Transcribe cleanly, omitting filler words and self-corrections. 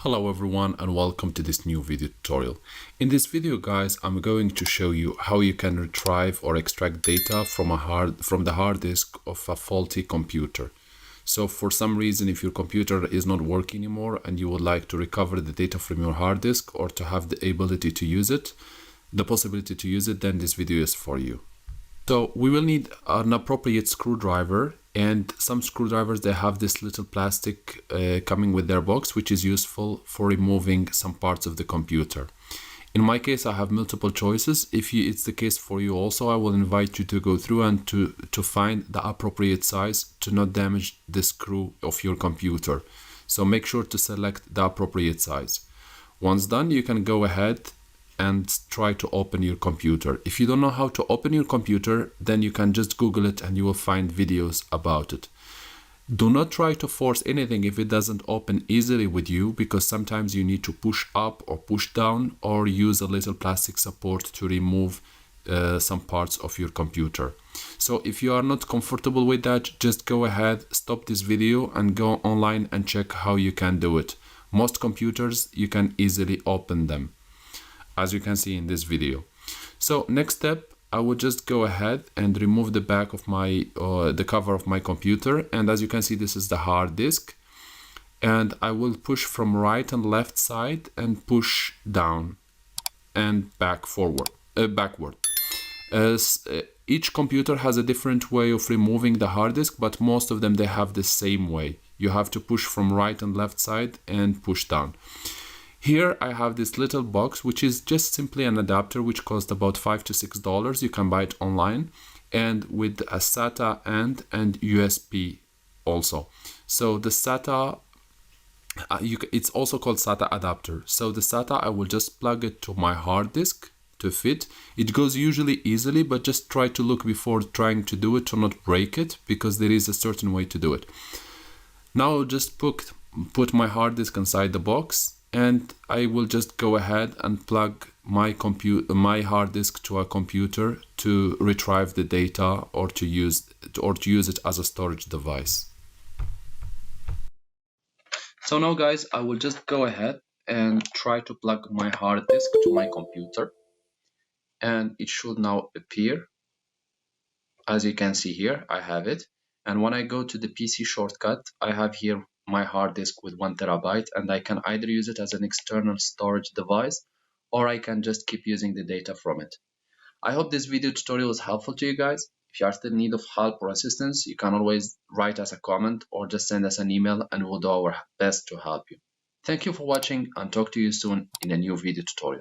Hello everyone and welcome to this new video tutorial. In this video guys, I'm going to show you how you can retrieve or extract data from the hard disk of a faulty computer. So for some reason, if your computer is not working anymore and you would like to recover the data from your hard disk or to have the ability to use it, the possibility to use it, then this video is for you. So we will need an appropriate screwdriver, and some screwdrivers, they have this little plastic coming with their box, which is useful for removing some parts of the computer. In my case, I have multiple choices. If it's the case for you also, I will invite you to go through and to find the appropriate size to not damage the screw of your computer. So make sure to select the appropriate size. Once done, you can go ahead and try to open your computer. If you don't know how to open your computer, then you can just Google it and you will find videos about it. Do not try to force anything if it doesn't open easily with you, because sometimes you need to push up or push down or use a little plastic support to remove some parts of your computer. So if you are not comfortable with that, just go ahead, stop this video and go online and check how you can do it. Most computers, you can easily open them, as you can see in this video. So next step, I would just go ahead and remove the back of my the cover of my computer, and as you can see, this is the hard disk, and I will push from right and left side and push down and backward. As each computer has a different way of removing the hard disk, but most of them, they have the same way. You have to push from right and left side and push down. Here I have this little box, which is just simply an adapter, which costs about $5 to $6. You can buy it online, and with a SATA and USB also. So the SATA, it's also called SATA adapter. So the SATA, I will just plug it to my hard disk to fit. It goes usually easily, but just try to look before trying to do it to not break it, because there is a certain way to do it. Now I'll just put my hard disk inside the box, and I will just go ahead and plug my hard disk to a computer to retrieve the data or to use it as a storage device. So now guys, I will just go ahead and try to plug my hard disk to my computer, and it should now appear. As you can see here, I have it. And when I go to the PC shortcut, I have here my hard disk with 1 terabyte, and I can either use it as an external storage device, or I can just keep using the data from it. I hope this video tutorial is helpful to you guys. If you are still in need of help or assistance, you can always write us a comment or just send us an email, and we'll do our best to help you. Thank you for watching, and talk to you soon in a new video tutorial.